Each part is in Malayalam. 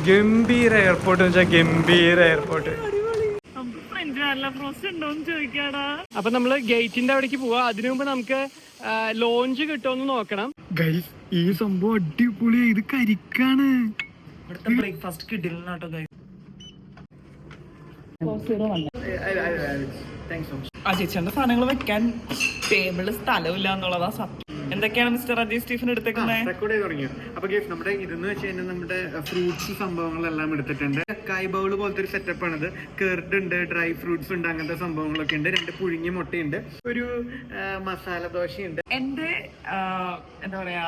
ഗംഭീര എയർപോർട്ട് എന്ന് വെച്ചാൽ ഗംഭീര എയർപോർട്ട്. അപ്പൊ നമ്മള് ഗേറ്റിന്റെ അവിടേക്ക് പോവാ. അതിനു മുമ്പ് നമുക്ക് ലോഞ്ച് കിട്ടുമെന്ന് നോക്കണം. ഗൈസ്, ഈ സംഭവം അടിപൊളിയാ. ഇത് കരിക്കാണ്. Breakfast കിട്ടില്ലാട്ടോ guys. ആ ചേച്ചിയുടെ സാധനങ്ങൾ വെക്കാൻ ടേബിളിൽ സ്ഥലമില്ല എന്നുള്ളതാ സത്യം. എന്തൊക്കെയാണ് മിസ്റ്റർ അജയ് സ്റ്റീഫൻ എടുത്തേക്കുന്നത്? റെക്കോർഡ് ചെയ്ത് തുടങ്ങിയോ? അപ്പൊ ഗൈസ്, നമ്മുടെ ഇതെന്ന് വെച്ച് കഴിഞ്ഞാൽ നമ്മുടെ ഫ്രൂട്ട്സ് സംഭവങ്ങളെല്ലാം എടുത്തിട്ടുണ്ട്. കായ് ബൗൾ പോലത്തെ ഒരു സെറ്റപ്പ് ആണിത്. കർഡ് ഉണ്ട്, ഡ്രൈ ഫ്രൂട്ട്സ് ഉണ്ട്, അങ്ങനത്തെ സംഭവങ്ങളൊക്കെ ഉണ്ട്. 2 പുഴുങ്ങിയ മുട്ടയുണ്ട്, ഒരു മസാല ദോശയുണ്ട്. എന്റെ എന്താ പറയാ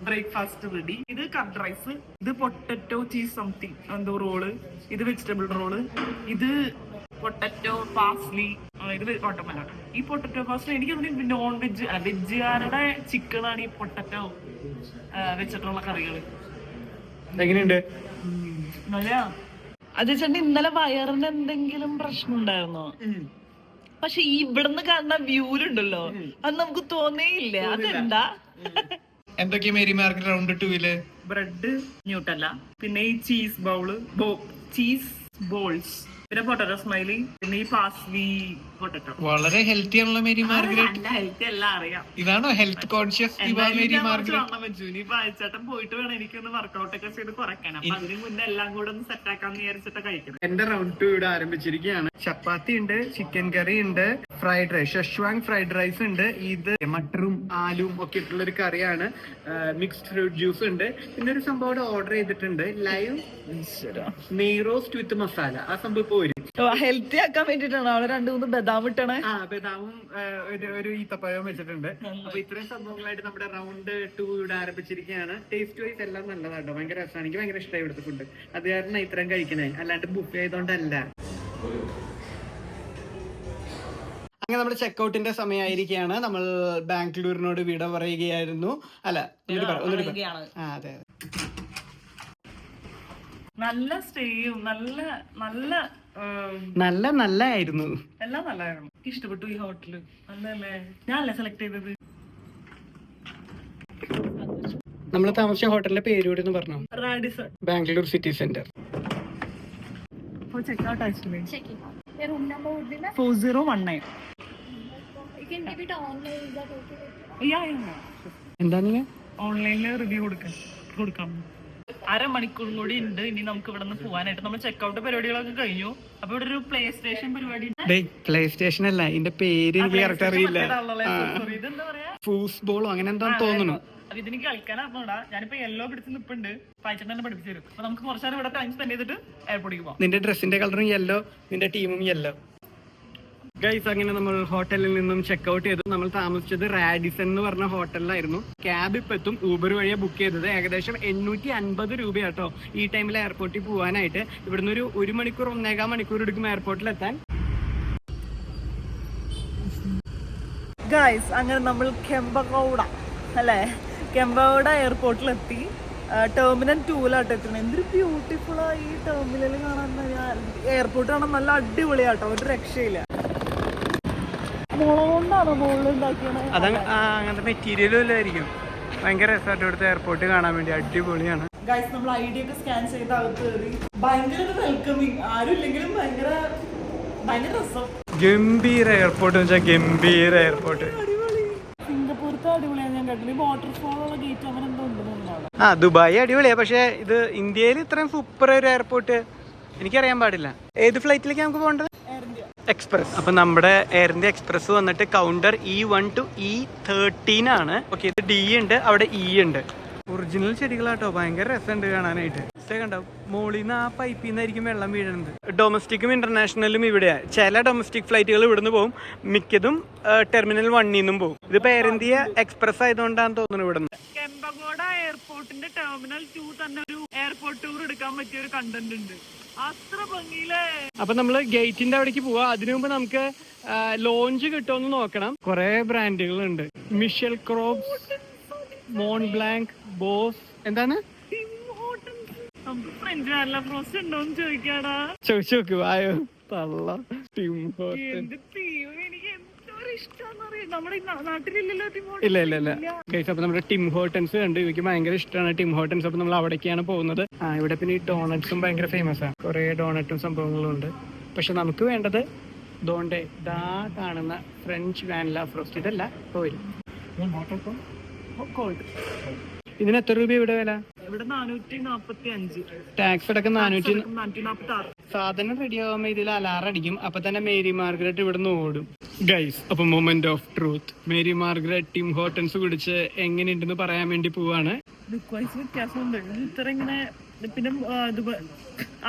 ബ്രേക്ക്ഫാസ്റ്റ് റെഡി. ഇത് കർഡ് റൈസ്, ഇത് പൊട്ടറ്റോ ചീസ് സംതിങ് എന്തോ റോള്, ഇത് വെജിറ്റബിൾ റോള്, ഇത് പൊട്ടറ്റോ പാസ്ലി, ഇത് ഓട്ടമല്ല. ഈ പൊട്ടറ്റോ പാസ്ലി എനിക്ക് തോന്നി നോൺ വെജ് വെജുകാരുടെ ചിക്കനാണ് ഈ പൊട്ടറ്റോ വെച്ചിട്ടുള്ള കറികള്. എങ്ങനെയുണ്ട്? അജയ് ചേട്ടൻ ഇന്നലെ വയറിന് എന്തെങ്കിലും പ്രശ്നം ഉണ്ടായിരുന്നോ? പക്ഷെ ഈ ഇവിടുന്ന് കാണുന്ന വ്യൂലുണ്ടല്ലോ, അത് നമുക്ക് തോന്നേയില്ല. അതെന്താ? എന്തൊക്കെയാ മേരി മാർക്ക് റൗണ്ട് 2-ല്? ബ്രെഡ് ന്യൂട്ടല്ല, പിന്നെ ഈ ചീസ് ബൗള്, ചീസ് ബോൾസ്, പിന്നെ പൊട്ടറ്റോ സ്മൈലി, പിന്നെ ഈ പാസ്ലി പൊട്ടറ്റോ. വളരെ ഹെൽത്തി ആണല്ലോ മേരി മാർഗരറ്റ്. ഹെൽത്തി എല്ലാം അറിയാം. ഇതാണോ ഹെൽത്ത് കോൺഷ്യസ് മേരി മാർഗരറ്റ്? ഇനിയിപ്പോ അയച്ചേട്ടൻ പോയിട്ട് വേണം എനിക്കൊന്ന് വർക്കൗട്ട് ഒക്കെ ചെയ്ത് കുറയ്ക്കാൻ. അപ്പൊ അതിന് മുന്നേ എല്ലാം കൂടെ ഒന്ന് സെറ്റ് ആക്കാന്ന് വിചാരിച്ചിട്ട് കഴിക്കണം. എന്റെ റൗണ്ട് 2 ഇവിടെ ആരംഭിച്ചിരിക്കുകയാണ്. ചപ്പാത്തി ഉണ്ട്, ചിക്കൻ കറി ഉണ്ട്, ഫ്രൈഡ് റൈസ്, ഷെഷ്വാങ് ഫ്രൈഡ് റൈസ് ഉണ്ട്, ഇത് മട്ടറും ആലും ഒക്കെ ഇട്ടുള്ള ഒരു കറിയാണ്, മിക്സ്ഡ് ഫ്രൂട്ട് ജ്യൂസ് ഉണ്ട്. പിന്നെ ഒരു സംഭവം ഓർഡർ ചെയ്തിട്ടുണ്ട്, ലൈവ് നെയ് റോസ്റ്റ് വിത്ത് മസാല. ആ സംഭവം ഇപ്പൊ വരും. ഹെൽത്തി ആക്കാൻ വേണ്ടിട്ടാണ് അവിടെ 2-3 ബദാം ഇട്ടണേ. ബദാമും ഒരു ഈത്തപ്പഴവും വെച്ചിട്ടുണ്ട്. അപ്പൊ ഇത്രയും സംഭവങ്ങളായിട്ട് നമ്മുടെ റൗണ്ട് 2 ഇവിടെ ആരംഭിച്ചിരിക്കുകയാണ്. ടേസ്റ്റ് വൈസ് എല്ലാം നല്ലതാട്ടോ, ഭയങ്കര രസമാണ്. എനിക്ക് ഭയങ്കര ഇഷ്ടമായി ഇവിടുത്തെ ഫുഡ്. അത് കാരണം ഇത്രയും കഴിക്കണേ, അല്ലാണ്ട് ബുക്ക് ചെയ്തോണ്ടല്ല. അങ്ങനെ നമ്മുടെ ചെക്കൗട്ടിന്റെ സമയമായിരിക്കുകയാണ്. നമ്മൾ ബാംഗ്ലൂരിനോട് വിട പറയുകയായിരുന്നു. അല്ല, അതെ, നല്ല സ്റ്റേയും നല്ലായിരുന്നു. എല്ലാം നല്ലായിരുന്നു. ഇഷ്ടപ്പെട്ടു ഈ ഹോട്ടല്. നല്ലല്ലേ? ഞാനല്ലേ സെലക്ട് ചെയ്തത്. നമ്മൾ താമസിച്ച ഹോട്ടലിന്റെ പേര് കൂടി ഒന്ന് പറഞ്ഞോ? Radisson, Bangalore city centre. Checkout actually 4019. എന്താണ് ഓൺലൈനില് റിവ്യൂ കൊടുക്കാം. അരമണിക്കൂറും കൂടി ഉണ്ട് ഇനി നമുക്ക് ഇവിടെ നിന്ന് പോകാനായിട്ട്. നമ്മൾ ചെക്ക്ഔട്ട് പരിപാടികളൊക്കെ കഴിഞ്ഞു. അപ്പൊ ഇവിടെ ഒരു പ്ലേ സ്റ്റേഷൻ പരിപാടി. പ്ലേ സ്റ്റേഷൻ അല്ല, ഇതിന്റെ പേര് എനിക്ക് കറക്റ്റ് അറിയില്ല. ഇതെന്താ പറയാ, ഫൂസ്ബോളോ അങ്ങനെ എന്താന്ന് തോന്നുന്നു. അപ്പൊ ഇതിനെനിക്ക് കളിക്കാനറിഞ്ഞൂടാ. ഞാനിപ്പോ യെല്ലോ പിടിച്ച് നിപ്പുണ്ട്. പായച്ചേട്ടൻ തന്നെ പഠിപ്പിച്ചു തരും. അപ്പൊ നമുക്ക് കുറച്ചു നേരം ഇവിടെ ടൈം സ്പെൻഡ് ചെയ്തിട്ട് എയർപോർട്ടിലേക്ക് പോകാം. നിന്റെ ഡ്രസ്സിന്റെ കളറും യെല്ലോ, നിന്റെ ടീമും യെല്ലോ. ഗൈസ്, അങ്ങനെ നമ്മൾ ഹോട്ടലിൽ നിന്നും ചെക്ക്ഔട്ട് ചെയ്തു. നമ്മൾ താമസിച്ചത് റാഡിസൺ എന്ന് പറഞ്ഞ ഹോട്ടലിലായിരുന്നു. ക്യാബ് ഇപ്പൊ എത്തും. ഊബർ വഴിയാണ് ബുക്ക് ചെയ്തത്. ഏകദേശം 850 രൂപയാട്ടോ ഈ ടൈമിൽ എയർപോർട്ടിൽ പോകാനായിട്ട്. ഇവിടുന്ന് ഒരു 1 മണിക്കൂർ 1.25 മണിക്കൂർ എടുക്കും എയർപോർട്ടിൽ എത്താൻ. ഗൈസ്, അങ്ങനെ നമ്മൾ കെമ്പഗൌഡ എയർപോർട്ടിലെത്തി. ടെർമിനൽ 2-ലാട്ടോ എത്തുന്നത്. എന്തൊരു ബ്യൂട്ടിഫുള്ളാ ഈ ടെർമിനൽ കാണാൻ. എയർപോർട്ട് കാണാൻ നല്ല അടിപൊളിയാട്ടോ, ഒരു രക്ഷയില്ല. അങ്ങനത്തെ മെറ്റീരിയലും ഇല്ലായിരിക്കും. ഭയങ്കര രസമായിട്ട് ഇവിടുത്തെ എയർപോർട്ട് കാണാൻ വേണ്ടി. അടിപൊളിയാണ്. ഗൈസ്, നമ്മൾ ID ഒക്കെ സ്കാൻ ചെയ്ത് അകത്ത് കയറി. ഭയങ്കര വെൽക്കമിങ്. ആരും ഇല്ലെങ്കിലും ഭയങ്കര രസം. ഗംഭീര എയർപോർട്ട് എന്ന് വെച്ചാൽ ഗംഭീര എയർപോർട്ട്. സിംഗപ്പൂരത്തെ അടിപൊളിയാണ്. ഞാൻ കേട്ടില്ല വാട്ടർഫോൾ ഉള്ള ഗേറ്റ് അങ്ങനെ എന്തോ ഉണ്ടെന്നുള്ളതാണ്. ദുബായ് അടിപൊളിയാ. പക്ഷെ ഇത് ഇന്ത്യയിൽ ഇത്രയും സൂപ്പർ ഒരു എയർപോർട്ട് എനിക്കറിയാൻ പാടില്ല. ഏത് ഫ്ലൈറ്റിലേക്ക് നമുക്ക് പോകേണ്ടത്? എക്സ്പ്രസ്. അപ്പൊ നമ്മുടെ എയർ ഇന്ത്യ എക്സ്പ്രസ് വന്നിട്ട് കൗണ്ടർ E1 to E13 ആണ്. ഓക്കെ, ഇത് D ഉണ്ട്, അവിടെ E ഉണ്ട്. ഒറിജിനൽ ചെടികളാട്ടോ, ഭയങ്കര രസമുണ്ട് കാണാനായിട്ട്. കണ്ടാവും മോളിൽ നിന്ന് ആ പൈപ്പിൽ നിന്നായിരിക്കും വെള്ളം വീഴുന്നത്. ഡൊമസ്റ്റിക്കും ഇന്റർനാഷണലും ഇവിടെയാണ്. ചില ഡൊമസ്റ്റിക് ഫ്ലൈറ്റുകൾ ഇവിടുന്ന് പോകും, മിക്കതും ടെർമിനൽ 1-ൽ നിന്നും പോകും. ഇത് എയർ ഇന്ത്യ എക്സ്പ്രസ് ആയതുകൊണ്ടാണ് തോന്നുന്നു ഇവിടുന്ന്. കെമ്പഗോഡ എയർപോർട്ടിന്റെ ടെർമിനൽ 2 തന്നെ ഒരു എയർപോർട്ട് ടൂർ എടുക്കാൻ പറ്റിയ ഒരു കണ്ടന്റ് ഉണ്ട്. അത്ര ഭംഗിയില്ലേ. അപ്പൊ നമ്മള് ഗേറ്റിന്റെ അവിടേക്ക് പോവാ. അതിനു മുമ്പ് നമുക്ക് ലോഞ്ച് കിട്ടുമെന്ന് നോക്കണം. കുറെ ബ്രാൻഡുകളുണ്ട്. മിഷൽ ക്രോബ്സ്, മോൺ ബ്ലാങ്ക്, ബോസ്. എന്താണ് ചോദിച്ചു നോക്ക്. വായോ തള്ള. എനിക്ക് എന്തോരം ഇഷ്ടമാണെന്നറിയാം. നമ്മുടെ നാട്ടിലില്ലല്ലോ ഇല്ല ഇല്ല ഇല്ല ഗൈസ്. അപ്പൊ നമ്മുടെ ടിം ഹോട്ടൻസ് കണ്ട് എനിക്ക് ഭയങ്കര ഇഷ്ടമാണ് ടിം ഹോട്ടൻസ്. അപ്പൊ നമ്മൾ അവിടേക്കാണ് പോകുന്നത്. ഇവിടെ പിന്നെ ഈ ഡോണറ്റ്സും ഭയങ്കര ഫേമസ് ആണ്. കുറെ ഡോണറ്റും സംഭവങ്ങളും ഉണ്ട്. പക്ഷെ നമുക്ക് വേണ്ടത് ദോണ്ടെ ദാ കാണുന്ന ഫ്രഞ്ച് വാനില ഫ്രോസ്റ്റ്. ഇതല്ല പോയി കോൾഡ്. ഇതിന് എത്ര രൂപ ഇവിടെ വില? ഇവിടെ 445. ടാക്സ് അടക്കം 446. സാധനം റെഡി ആവുമ്പോ ഇതിൽ അലാറം അടിക്കും. അപ്പൊ തന്നെ മേരി മാർഗരറ്റ് ഇവിടുന്ന് ഓടും ഗൈസ്. അപ്പൊ moment of truth. Mary Margaret Tim Hortons കുടിച്ച് എങ്ങനെയുണ്ടെന്ന് പറയാൻ വേണ്ടി പോവാണ്. വ്യത്യാസമുണ്ട്. ഇത്ര ഇങ്ങനെ പിന്നെ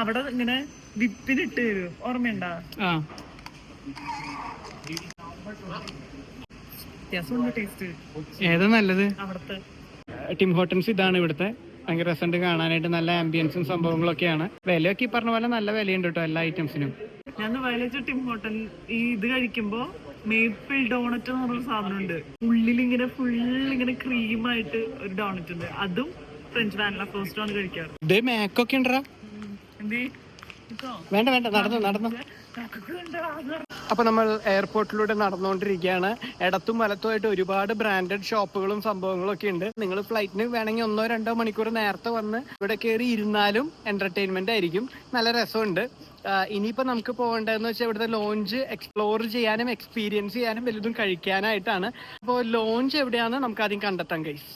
അവിടെ ഇങ്ങനെ വിപ്പിനിട്ട് തരും, ഓർമ്മയുണ്ടാ? വ്യത്യാസമുണ്ട് ടേസ്റ്റ്. ഏതാ നല്ലത്? അവിടുത്തെ ടിം ഹോട്ടൻസ് ഇതാണ് ഇവിടുത്തെ. ഭയങ്കര രസമുണ്ട് കാണാനായിട്ട്. നല്ല ആംബിയൻസും സംഭവങ്ങളൊക്കെയാണ്. വിലയൊക്കെ ഈ പറഞ്ഞ പോലെ നല്ല വിലയുണ്ട് കേട്ടോ എല്ലാ ഐറ്റംസിനും. ഞാൻ വയലറ്റ് ടിം ഹോട്ടൽ ഈ ഇത് കഴിക്കുമ്പോ മേപ്പിൾ ഡോണറ്റ് എന്ന് പറഞ്ഞൊരു സാധനം ഉണ്ട്. ഉള്ളിൽ ഇങ്ങനെ ഫുൾ ഇങ്ങനെ ക്രീമായിട്ട് ഒരു ഡോണറ്റ് ഉണ്ട്. അതും ഫ്രഞ്ച് വാനില ഫ്രോസ്റ്റും ആണ് കഴിക്കാറ്. ഇത് മാക്കൊക്കെ ഉണ്ടോ? വേണ്ട വേണ്ട, നടന്നു നടന്നു. അപ്പൊ നമ്മൾ എയർപോർട്ടിലൂടെ നടന്നുകൊണ്ടിരിക്കുകയാണ്. ഇടത്തും വലത്തുമായിട്ട് ഒരുപാട് ബ്രാൻഡഡ് ഷോപ്പുകളും സംഭവങ്ങളും ഒക്കെ ഉണ്ട്. നിങ്ങൾ ഫ്ലൈറ്റിന് വേണമെങ്കിൽ 1-2 മണിക്കൂർ നേരത്തെ വന്ന് ഇവിടെ കയറി ഇരുന്നാലും എന്റർടൈൻമെന്റ് ആയിരിക്കും. നല്ല രസമുണ്ട്. ഇനിയിപ്പോ നമുക്ക് പോകേണ്ടതെന്ന് വെച്ചാൽ ഇവിടുത്തെ ലോഞ്ച് എക്സ്പ്ലോർ ചെയ്യാനും എക്സ്പീരിയൻസ് ചെയ്യാനും വലുതും കഴിക്കാനായിട്ടാണ്. അപ്പോൾ ലോഞ്ച് എവിടെയാണെന്ന് നമുക്ക് ആദ്യം കണ്ടെത്താം ഗൈസ്.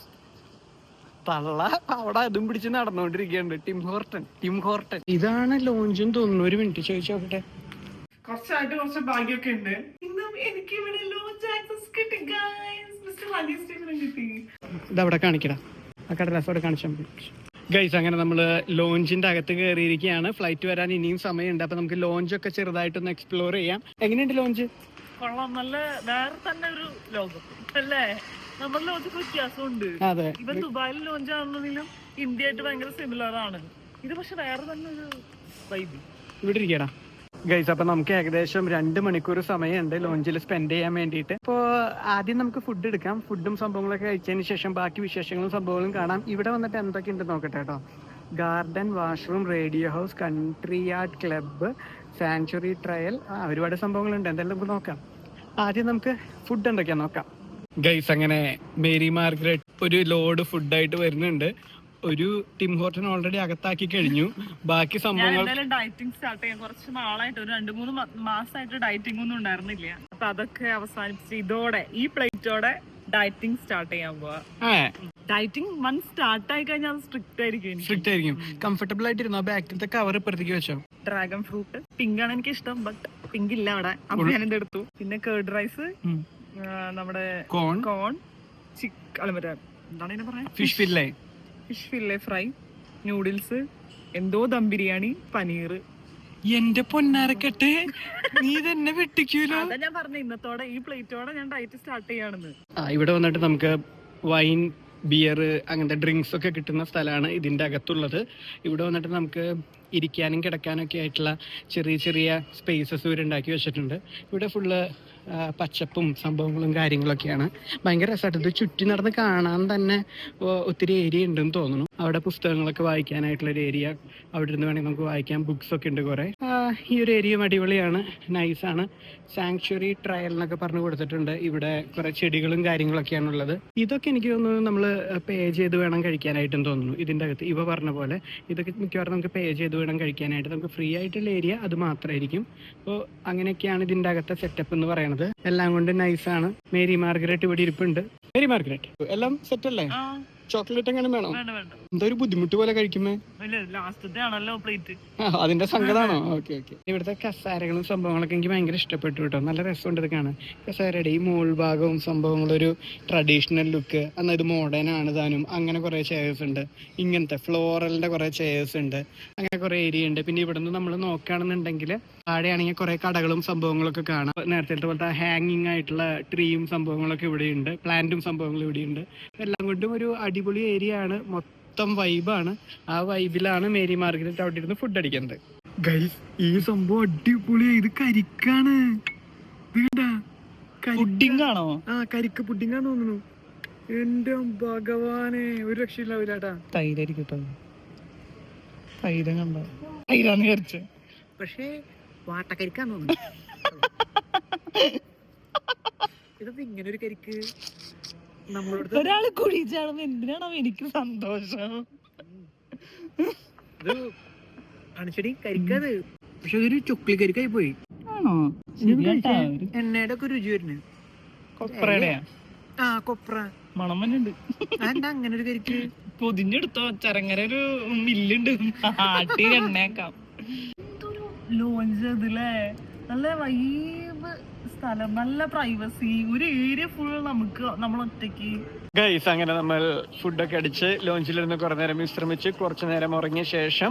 തള്ള അവിടെ അതും പിടിച്ച് നടന്നുകൊണ്ടിരിക്കുകയുണ്ട്. ടിം ഹോർട്ടൻ ഇതാണ് ലോഞ്ചും തോന്നുന്നു. ഒരു മിനിറ്റ് ചോദിച്ചു നോക്കട്ടെ. കുറച്ചായിട്ട് കുറച്ച് ഭാഗ്യമൊക്കെ ഉണ്ട്. ഇന്നും എനിക്ക് ഇവിടെ ലോഞ്ച് ആക്സസ് കിട്ടി ഗൈസ്. മിസ്റ്റർ ഹണി സ്റ്റീഫൻ കിട്ടി. ഇതവിടെ കാണിക്കടാ, ആ കടലാസ് അവിടെ കാണിച്ചാൽ മതി ഗൈസ്. അങ്ങനെ നമ്മള് ലോഞ്ചിന്റെ അകത്ത് കയറിയിരിക്കുകയാണ്. ഫ്ലൈറ്റ് വരാൻ ഇനിയും സമയമുണ്ട്. അപ്പൊ നമുക്ക് ലോഞ്ചൊക്കെ ചെറുതായിട്ടൊന്ന് എക്സ്പ്ലോർ ചെയ്യാം. എങ്ങനെയുണ്ട് ലോഞ്ച്? കൊള്ളാം. നല്ല വേറെ തന്നെ ഒരു ലോകം അല്ലേ? നമ്മുടെ ലോഞ്ച് വ്യത്യാസമുണ്ട്. അതെ, ഇപ്പൊ ദുബായിൽ ലോഞ്ച് ആണെങ്കിലും ഇന്ത്യ ആയിട്ട് ഭയങ്കര സിമിലർ ആണ്. ഇത് പക്ഷെ വേറെ തന്നെ ഒരു വൈബ്. ഇവിടെ ഇരിക്കടാ ഗൈസ്. അപ്പൊ നമുക്ക് ഏകദേശം 2 മണിക്കൂർ സമയമുണ്ട് ലോഞ്ചിൽ സ്പെൻഡ് ചെയ്യാൻ വേണ്ടിയിട്ട്. അപ്പോൾ ആദ്യം നമുക്ക് ഫുഡ് എടുക്കാം. ഫുഡും സംഭവങ്ങളൊക്കെ കഴിച്ചതിന് ശേഷം ബാക്കി വിശേഷങ്ങളും സംഭവങ്ങളും കാണാം. ഇവിടെ വന്നിട്ട് എന്തൊക്കെ ഉണ്ട് നോക്കട്ടെ കേട്ടോ. Garden, washroom, radio house, country art club, sanctuary trial, ഒരുപാട് സംഭവങ്ങളുണ്ട്. എന്തായാലും നമുക്ക് നോക്കാം. ആദ്യം നമുക്ക് ഫുഡ് എന്തൊക്കെയാ നോക്കാം ഗൈസ്. അങ്ങനെ മേരി മാർഗരറ്റ് ഒരു ലോഡ് ഫുഡായിട്ട് വരുന്നുണ്ട്. ഒരു ടിം ഹോർട്ടൻ ഓൾറെഡി അകത്താക്കി കഴിഞ്ഞു. ബാക്കി സംഭവങ്ങൾ ഡയറ്റിംഗ് സ്റ്റാർട്ട് ചെയ്യാൻ കുറച്ച് നാളായിട്ട്, ഒരു 2-3 മാസമായിട്ട് ഡയറ്റിംഗ് ഒന്നും ഉണ്ടായിരുന്നില്ല. അപ്പൊ അതൊക്കെ അവസാനിപ്പിച്ച് ഇതോടെ ഈ പ്ലേറ്റോടെ ഡയറ്റിംഗ് സ്റ്റാർട്ട് ചെയ്യാൻ പോവാ. ഡയറ്റിംഗ് വൺ സ്റ്റാർട്ട് ആയി കഴിഞ്ഞാൽ അത് സ്ട്രിക്റ്റ് ആയിരിക്കും. കംഫർട്ടബിൾ ആയിട്ടിരുന്നോ? ബാക്കിലത്തെ കവർ ഇപ്പുറത്തേക്ക് വെച്ചോ. ഡ്രാഗൺ ഫ്രൂട്ട് പിങ്ക് ആണ് എനിക്ക് ഇഷ്ടം, ബട്ട് പിങ്ക് ഇല്ല അവിടെ. അപ്പൊ ഞാനിത് എടുത്തു. പിന്നെ കേർഡ് റൈസ്, നമ്മുടെ കോൺ എന്താണ് ഇതിനെ പറയാ, ഫിഷ് ഫില്ലേ ഫ്രൈ, നൂഡിൽസ്, എന്തോ ദം ബിരിയാണി, പനീർ. എന്റെ പൊന്നാരക്കെട്ടെ, നീ തന്നെ വെട്ടിക്കൂലോ. അതാ ഞാൻ പറഞ്ഞ ഇന്നത്തോടെ ഈ പ്ലേറ്റോടെ ഞാൻ ഡയറ്റ് സ്റ്റാർട്ട് ചെയ്യാണെന്ന്. ഇവിടെ വന്നിട്ട് നമുക്ക് വൈൻ, ബിയർ, അങ്ങനത്തെ ഡ്രിങ്ക്സ് ഒക്കെ കിട്ടുന്ന സ്ഥലമാണ് ഇതിന്റെ അകത്തുള്ളത്. ഇവിടെ വന്നിട്ട് നമുക്ക് ഇരിക്കാനും കിടക്കാനും ഒക്കെ ആയിട്ടുള്ള ചെറിയ ചെറിയ സ്പേസസ് ഇവർ ഉണ്ടാക്കി വെച്ചിട്ടുണ്ട്. ഇവിടെ ഫുള്ള് പച്ചപ്പും സംഭവങ്ങളും കാര്യങ്ങളൊക്കെയാണ്. ഭയങ്കര രസമായിട്ട് ഇത് ചുറ്റി നടന്ന് കാണാൻ തന്നെ ഒത്തിരി ഏരിയ ഉണ്ടെന്ന് തോന്നുന്നു. അവിടെ പുസ്തകങ്ങളൊക്കെ വായിക്കാനായിട്ടുള്ളൊരു ഏരിയ, അവിടെ ഇരുന്ന് വേണമെങ്കിൽ നമുക്ക് വായിക്കാം. ബുക്സ് ഒക്കെ ഉണ്ട് കുറേ. ഈ ഒരു ഏരിയ അടിപൊളിയാണ്, നൈസാണ്. സാങ്ച്വറി ട്രയൽ എന്നൊക്കെ പറഞ്ഞു കൊടുത്തിട്ടുണ്ട്. ഇവിടെ കുറെ ചെടികളും കാര്യങ്ങളൊക്കെയാണ് ഉള്ളത്. ഇതൊക്കെ എനിക്ക് തോന്നുന്നു നമ്മൾ പേ ചെയ്ത് വേണം കഴിക്കാനായിട്ടും തോന്നുന്നു. ഇതിൻ്റെ അകത്ത് ഇവ പറഞ്ഞ പോലെ ഇതൊക്കെ മിക്കവാറും നമുക്ക് പേ ചെയ്ത് വേണം കഴിക്കാനായിട്ട്. നമുക്ക് ഫ്രീ ആയിട്ടുള്ള ഏരിയ അത് മാത്രമായിരിക്കും. അപ്പോൾ അങ്ങനെയൊക്കെയാണ് ഇതിൻ്റെ അകത്തെ സെറ്റപ്പ് എന്ന് പറയുന്നത്. എല്ലാം കൊണ്ട് നൈസാണ്. മേരി മാർഗരറ്റ് ഇവിടെ ഇരിപ്പുണ്ട്. മേരി മാർഗരറ്റ് എല്ലാം സെറ്റ് അല്ലേ? ചോക്ലേറ്റ് എങ്ങനെ വേണോ? എന്തോ ഒരു ബുദ്ധിമുട്ട് പോലെ കഴിക്കുമ്പോ അതിന്റെ സങ്കടമാണോ? Okay okay. ഇവിടുത്തെ കസാരകളും സംഭവങ്ങളൊക്കെ എനിക്ക് ഭയങ്കര ഇഷ്ടപ്പെട്ടു കേട്ടോ. നല്ല രസമുണ്ട് ഇത് കാണാൻ. കസാരയുടെ ഈ മോൾ ഭാഗവും സംഭവങ്ങളൊരു ട്രഡീഷണൽ ലുക്ക്. എന്നാൽ ഇത് മോഡേൺ ആണ് താനും. അങ്ങനെ കുറെ ചെയർസ് ഉണ്ട്. ഇങ്ങനത്തെ ഫ്ലോറലിന്റെ കുറെ ചെയർസ് ഉണ്ട്. അങ്ങനെ കുറെ ഏരിയ ഉണ്ട്. പിന്നെ ഇവിടുന്ന് നമ്മൾ നോക്കുകയാണെന്നുണ്ടെങ്കിൽ താഴെയാണെങ്കിൽ കുറെ കടകളും സംഭവങ്ങളൊക്കെ കാണാം. നേരത്തെ പോലത്തെ ഹാങ്ങിങ് ആയിട്ടുള്ള ട്രീയും സംഭവങ്ങളൊക്കെ ഇവിടെയുണ്ട്. പ്ലാന്റും സംഭവങ്ങളും ഇവിടെയുണ്ട്. എല്ലാം കൊണ്ടും ഒരു അടിപൊളി ഏരിയ ആണ്. മൊത്തം വൈബാണ്. ആ വൈബിലാണ് മേരി മാർഗരറ്റ് അവിടെ ഇരുന്ന് ഫുഡ് അടിക്കുന്നത്. ഗൈസ്, ഈ സംഭവം അടിപൊളിയാ. ഇത് കരിക്കാണ്. പുഡിംഗ് ആണോ? കരിക്ക് പുഡിംഗ് ആണെന്ന് തോന്നുന്നു. എന്റെ ഭഗവാനെ, ഒരു രക്ഷയില്ലാവില്ലാട്ടാ. തൈരായിരിക്കും. തൈര കണ്ടോ? തൈരാന്ന് വിചാരിച്ചു. പക്ഷേ വാട്ടക്കരിക്കാന്ന് തോന്നുന്നു. ഇതൊക്കെ ഇങ്ങനെ ഒരു കരിക്ക് നമ്മളോട് ഒരാള് കുഴിച്ചാണെന്ന് എന്തിനാണോ എനിക്ക് സന്തോഷം. ഇത് അണിച്ചടി കരിക്കത്, പക്ഷെ അതൊരു ചൊക്ലി കരിക്കായി പോയി. ആണോ? എണ്ണയുടെ ഒക്കെ രുചി വരുന്നത്. കൊപ്രയുടെയാ? ആ കൊപ്ര മണം വന്നുണ്ട്. അതെന്താ അങ്ങനെ ഒരു കരിക്ക്? പൊതിഞ്ഞെടുത്തോ, ചരങ്ങര ഒരു മില്ലുണ്ട്, ആട്ടി എണ്ണേക്കാം. എന്തൊരു ലോഞ്ച് അതില്ലേ, നല്ല വൈബ് സ്ഥലം, നല്ല പ്രൈവസി, ഒരു ഏരിയ ഫുൾ നമുക്ക് നമ്മളൊറ്റയ്ക്ക്. ഗൈസ്, അങ്ങനെ നമ്മൾ ഫുഡൊക്കെ അടിച്ച് ലോഞ്ചിലിരുന്ന് കുറെ നേരം വിശ്രമിച്ച് കുറച്ചു നേരം ഉറങ്ങിയ ശേഷം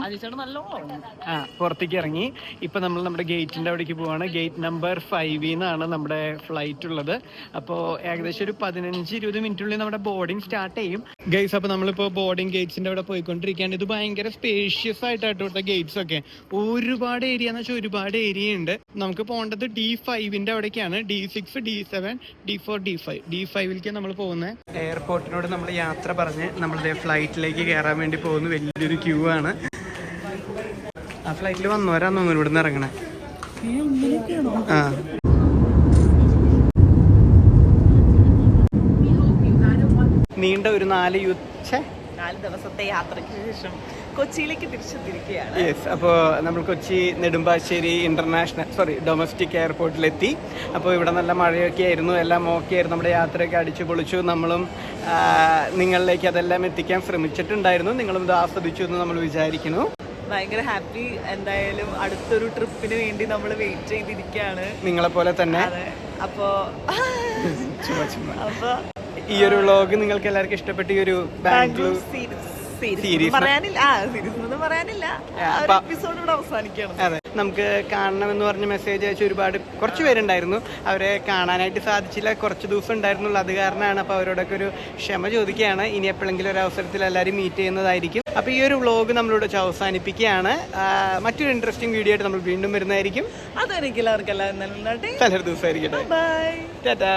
പുറത്തേക്ക് ഇറങ്ങി. ഇപ്പൊ നമ്മൾ നമ്മുടെ ഗേറ്റിന്റെ അവിടേക്ക് പോവാണ്. ഗേറ്റ് നമ്പർ 5 എന്നാണ് നമ്മുടെ ഫ്ലൈറ്റ് ഉള്ളത്. അപ്പോൾ ഏകദേശം ഒരു 15-20 മിനിറ്റിനുള്ളിൽ നമ്മുടെ ബോർഡിംഗ് സ്റ്റാർട്ട് ചെയ്യും. ഗൈസ്, അപ്പൊ നമ്മളിപ്പോ ബോർഡിംഗ് ഗേറ്റ്സിന്റെ അവിടെ പോയിക്കൊണ്ടിരിക്കുകയാണ്. ഇത് ഭയങ്കര സ്പേഷ്യസ് ആയിട്ടാണ് ഇവിടുത്തെ ഗേറ്റ്സ് ഒക്കെ. ഒരുപാട് ഏരിയ എന്ന് വെച്ചാൽ ഒരുപാട് ഏരിയ ഉണ്ട്. നമുക്ക് പോകേണ്ടത് D5ന്റെ അവിടേക്കാണ്. D6, D7, D4, D5. D5ലേക്ക് നമ്മൾ പോകുന്നത്. എയർപോർട്ടിനോട് നമ്മൾ യാത്ര പറഞ്ഞ് നമ്മളുടെ ഫ്ലൈറ്റിലേക്ക് കയറാൻ വേണ്ടി പോകുന്നു. വലിയൊരു ക്യൂ ആണ്. ആ ഫ്ലൈറ്റിൽ വന്നവരാന്ന് തോന്നുന്നു ഇവിടുന്ന് ഇറങ്ങണേ. ആ നീണ്ട ഒരു 4 ദിവസത്തെ യാത്രയ്ക്ക് ശേഷം കൊച്ചിയിലേക്ക് തിരിച്ചെത്തിയിരിക്കുകയാണ്. യെസ്, അപ്പോൾ നമ്മൾ കൊച്ചി നെടുമ്പാശ്ശേരി ഡൊമസ്റ്റിക് എയർപോർട്ടിലെത്തി. അപ്പോൾ ഇവിടെ നല്ല മഴയൊക്കെ ആയിരുന്നു, എല്ലാം ഓക്കെ ആയിരുന്നു. നമ്മുടെ യാത്രയൊക്കെ അടിച്ചു പൊളിച്ചു. നമ്മളും നിങ്ങളിലേക്ക് അതെല്ലാം എത്തിക്കാൻ ശ്രമിച്ചിട്ടുണ്ടായിരുന്നു. നിങ്ങളും ഇത് ആസ്വദിച്ചു എന്ന് നമ്മൾ വിചാരിക്കുന്നു. ഭയങ്കര ഹാപ്പി. എന്തായാലും അടുത്തൊരു ട്രിപ്പിന് വേണ്ടി നമ്മൾ വെയിറ്റ് ചെയ്തിരിക്കുകയാണ്, നിങ്ങളെപ്പോലെ തന്നെ. അപ്പോ ഈ ഒരു വ്ളോഗ് നിങ്ങൾക്ക് എല്ലാവർക്കും ഇഷ്ടപ്പെട്ട ഈ ഒരു ബാംഗ്ലൂർ സീരീസ് പറയാനില്ല, എപ്പിസോഡ് ഇവിടെ അവസാനിക്കുകയാണ്. അതെ, നമുക്ക് കാണണമെന്ന് പറഞ്ഞ് മെസ്സേജ് അയച്ച കുറച്ച് പേരുണ്ടായിരുന്നു. അവരെ കാണാനായിട്ട് സാധിച്ചില്ല. കുറച്ച് ദിവസം ഉണ്ടായിരുന്നുള്ളൂ, അത് കാരണമാണ്. അപ്പോൾ അവരോടൊക്കെ ഒരു ക്ഷമ ചോദിക്കുകയാണ്. ഇനി എപ്പോഴെങ്കിലും ഒരു അവസരത്തിൽ എല്ലാവരും മീറ്റ് ചെയ്യുന്നതായിരിക്കും. അപ്പോൾ ഈ ഒരു വ്ളോഗ് നമ്മളിവിടെ അവസാനിപ്പിക്കുകയാണ്. മറ്റൊരു ഇൻട്രസ്റ്റിംഗ് വീഡിയോ ആയിട്ട് നമ്മൾ വീണ്ടും വരുന്നതായിരിക്കും. അതെനിക്ക് എല്ലാവർക്കും നല്ലൊരു ദിവസമായിരിക്കട്ടെ. ബൈ. ടാറ്റാ.